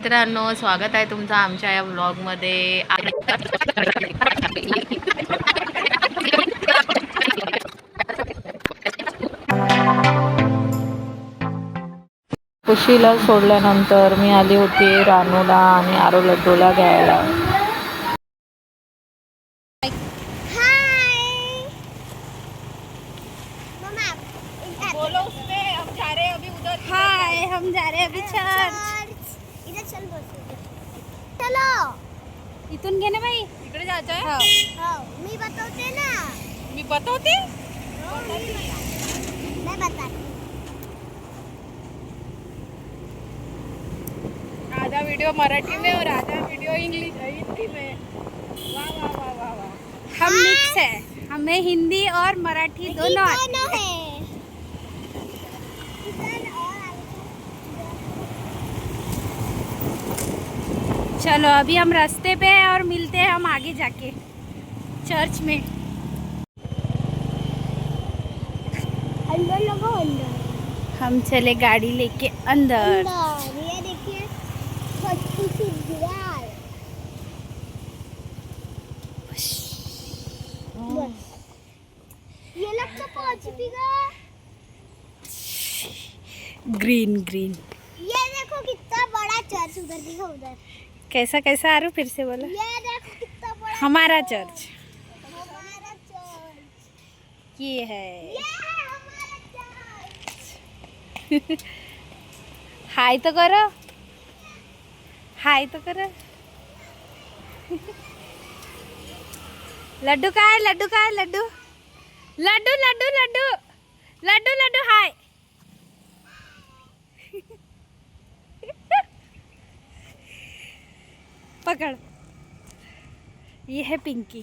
मित्रांनो, स्वागत आहे तुमचं आमच्या या व्लॉगमध्ये. खुशीला सोडल्यानंतर मी आली होती रानूला आणि आरू लड्डूला घ्यायला. हाय, हम जा रहे अभी चर्च. चलो इथून घे ना बाई. इकडे जायचंय. हो मी बतवते ना. मी बतवते. मैं बता. आधा वीडियो मराठी में और आधा वीडियो हिंदी में. वाह वाह वाह वाह वाह. हम मिक्स है. हमें हिंदी और मराठी दोनों है. चलो अभी हम रास्ते पे हैं और मिलते हैं हम आगे जाके चर्च में. अंदर लगो अंदर. हम चले गाड़ी लेके अंदर. ये देखिए छोटी सी दीवार. ये लगता पहुंच भी गया. Green green. ये देखो कितना बड़ा चर्च. उधर दिखा उधर. कैसा कैसा आरू फिर से बोलो. ये देखो कितना बड़ा हमारा चर्च. हमारा चर्च ये है. हमारा चर्च. हाय तो करो. हाय तो करो. लड्डू का है. लड्डू का है. लड्डू लड्डू लड्डू लड्डू लड्डू लड्डू हाय. पकड़. ये है पिंकी.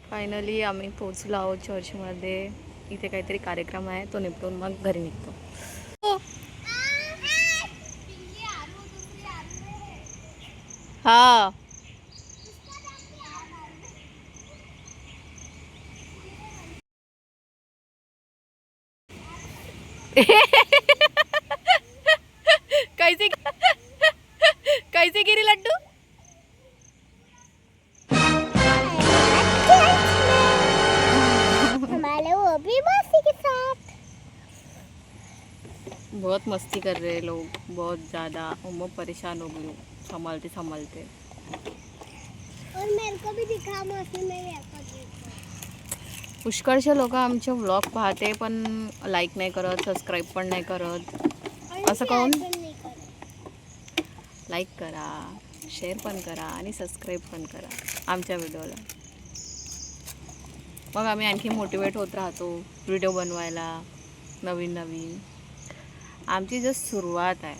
फायनली आम्ही पोहोचलो आहोत चर्चमध्ये. इथे काहीतरी कार्यक्रम आहे, तो निपटून मग घरी निघतो. हा कैसे गिरी लड्डू. हमारे वो भी मस्ती के साथ. बहुत मस्ती कर रहे हैं लोग, बहुत ज़्यादा. मैं परेशान हो गई हूँ संभालते संभालते. और मेरे को भी दिखा मौसी में. पुष्कळशे लोक आमचे व्लॉग पाहते पण लाईक नाही करत, सबस्क्राईब पण नाही करत. असं काऊन? लाईक करा, शेअर पण करा आणि सबस्क्राईब पण करा आमच्या व्हिडिओला. मग आम्ही आणखी मोटिवेट होत राहतो व्हिडिओ बनवायला नवीन नवीन. आमची जस्ट सुरुवात आहे,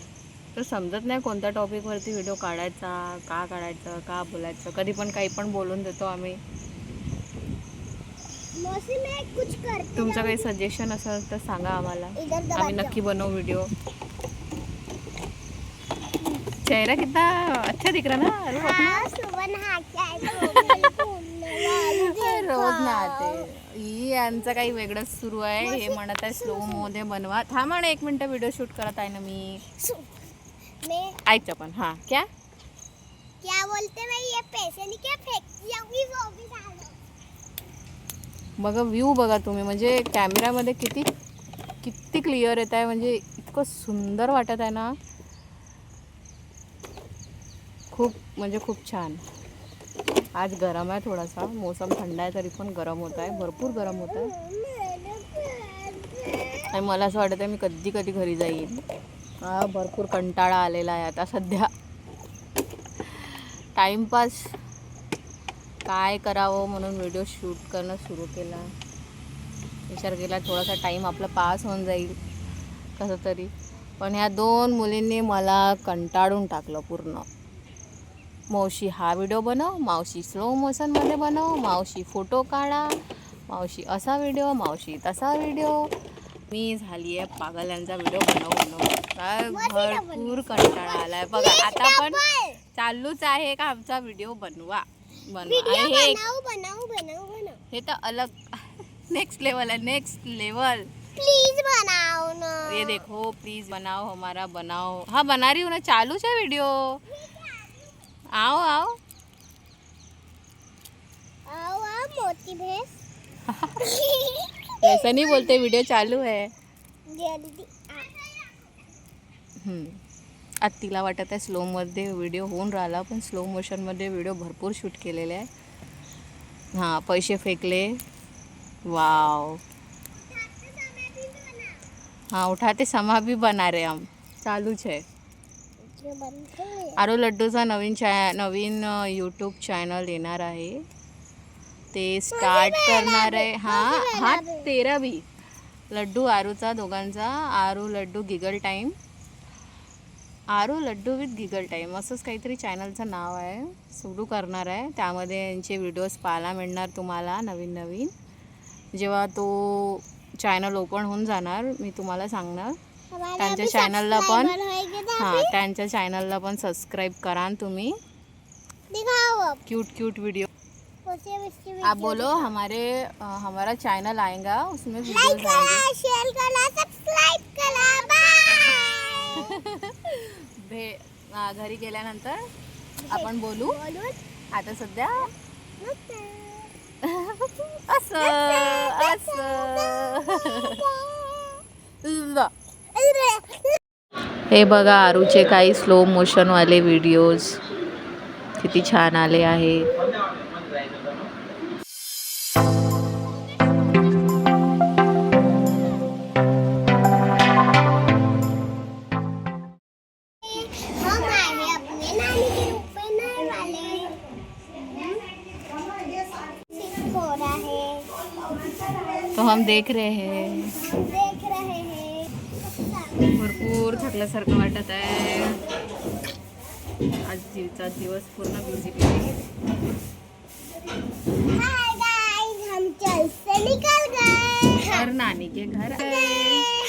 तर समजत नाही कोणत्या टॉपिकवरती व्हिडिओ काढायचा, का काढायचं, का बोलायचं. कधी पण काही पण बोलून देतो आम्ही. तुमचं काही सजेशन असेल तर सांगा आम्हाला, आम्ही नक्की बनवू व्हिडिओ. चेहरा कितना अच्छा दिख रहा ना. रोज नहाते. यांचं काही वेगळंच सुरू आहे. हे म्हणत आहे स्लो मध्ये बनवा. थांबा ना 1 मिनिट, व्हिडिओ शूट करत आहे ना मी. ऐकतं पण. हाँ क्या क्या बोलते मैं ये पैसे नहीं क्या फेंकती होगी वो भी डालो. बघा व्ह्यू बघा तुम्ही, म्हणजे कॅमेऱ्यामध्ये किती किती क्लिअर येत आहे. म्हणजे इतकं सुंदर वाटत आहे ना. खूप म्हणजे खूप छान. आज गरम आहे थोडासा. मौसम थंड आहे तरी पण गरम होत आहे, भरपूर गरम होत आहे. आणि मला असं वाटत आहे मी कधी कधी घरी जाईन. भरपूर कंटाळा आलेला आहे आता सध्या. टाईमपास काय करावं म्हणून व्हिडिओ शूट करणं सुरू केला. विचार केला थोडासा टाईम आपला पास होऊन जाईल कसं तरी. पण ह्या 2 मुलींनी मला कंटाळून टाकलं पूर्ण. मावशी हा व्हिडिओ बनव, मावशी स्लो मोशनमध्ये बनव, मावशी फोटो काढा, मावशी असा व्हिडिओ, मावशी तसा व्हिडिओ. मी झाली आहे पागल यांचा व्हिडिओ बनव. काय भरपूर कंटाळा आला आहे बघा. आता पण चालूच आहे का आमचा व्हिडिओ बनवा. हे तर अलग नेक्स्ट लेवल आहे. Next level. प्लीज बनाओ ना। ये देखो प्लीज बनाओ हमारा बनाओ। हाँ बना रही हूँ ना, चालू है वीडियो। आओ आओ आओ आओ मोती भैंस। ऐसा नहीं बोलते, वीडियो चालू है। जल्दी आ। तिला वाटत आहे स्लोमध्ये व्हिडिओ होऊन राहिला, पण स्लो मोशनमध्ये व्हिडिओ भरपूर शूट केलेले आहे। हां पैसे फेकले, वाव। हाँ उठाते समा भी बना रहे हम, चालू है। आरू लड्डूचा नवीन यूट्यूब चॅनल येणार आहे, ते स्टार्ट करणार आहे। हां हां 13 लड्डू आरूचा दोघांचा, Aaru Laddu giggle time, Aaru Laddu with giggle time असंच काहीतरी चॅनलचं नाव आहे, सुरू करणार आहे। त्यामध्ये यांचे व्हिडिओज पाहायला मिळणार तुम्हाला नवीन नवीन। जेव्हा तो चॅनल ओपन होऊन जाणार मी तुम्हाला सांगणार। त्यांच्या चॅनलला पण हां त्यांच्या चॅनलला पण सबस्क्राईब करा तुम्ही। क्यूट क्यूट वीडियो आप बोलो। हमारा चैनल आएगा, उसमें वीडियोस आएंगे। शेयर करा, सब्सक्राइब करा, बाय। घरी गेल्यानंतर आपण बोलू। आता सध्या असं हे बघा आरूचे काही स्लो मोशनवाले व्हिडिओज किती छान आले आहे। तो हम देख रहे हैं भरपूर थकल्यासारखं वाटत आहे। आज दिवस पूर्ण बिझी गेले। हाय गाइस, हम चल से निकल गए और नानी के घर गए।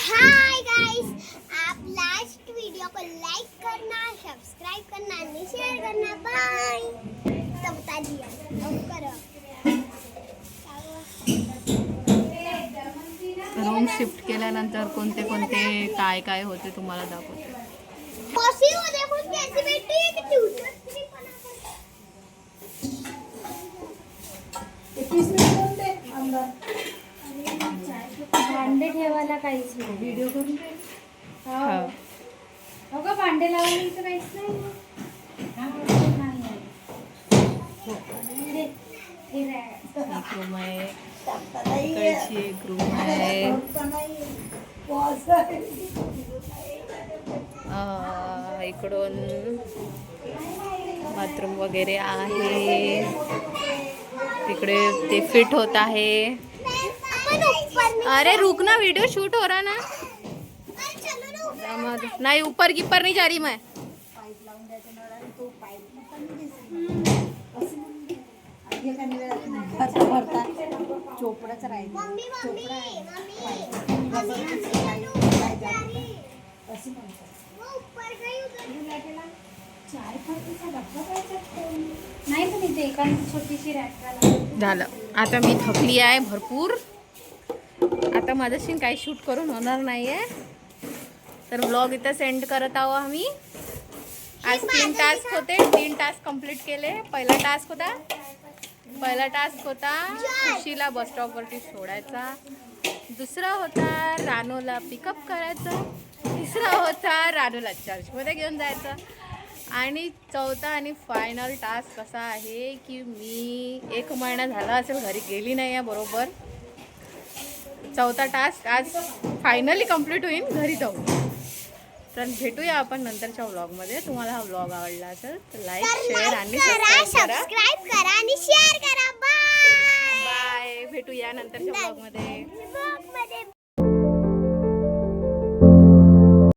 हाय गाइस, आप लास्ट वीडियो को लाइक करना, सब्सक्राइब करना और शेयर करना। बाय। तो बता दिया अब करो। रूम शिफ्ट केल्यानंतर कोणते कोणते काय काय होते तुम्हाला दाखवते। कॉफी हो देखो कैसी बैठी है कि ट्यूटर फ्री बना कर। भांडे ठेवायला काहीच नाही, व्हिडिओ करून हां हो का, भांडे लावायला इथं काहीच नाही। एक रूम आहे, इकडची एक रूम आहे, इकडून बाथरूम वगैरे आहे, तिकडे ते फिट होत आहे। अरे रुक ना, वीडियो शूट हो रहा ना। नहीं ऊपर की पर नहीं जा रही मैं। चोपडाच राहील। नाही पण इथे एखादी छोटीशी रॅक झालं। आता मी थकली आहे भरपूर, आता माझ्याशी काही शूट करून होणार नाही आहे, तर व्लॉग इथं सेंड करत आहोत आम्ही। आज 3 टास्क होते, 3 टास्क कंप्लीट केले। पहिला टास्क होता खुशीला बस स्टॉपवरती सोडायचा, दुसरा होता रानूला पिकअप करायचा, तिसरा होता रानूला चर्चमध्ये घेऊन जायचं, आणि चौथा आणि फायनल टास्क असा आहे की मी 1 महिना झाला असेल घरी गेली नाही आहे बरोबर। चौथा टास्क आज फायनली कंप्लीट होईल, घरी जाऊ। तर भेटूया आपण नंतरच्या व्लॉगमध्ये। तुम्हाला हा व्लॉग आवडला असेल तर लाईक, शेअर आणि सबस्क्राइब करा आणि शेअर करा। बाय बाय, भेटूया नंतरच्या व्लॉगमध्ये।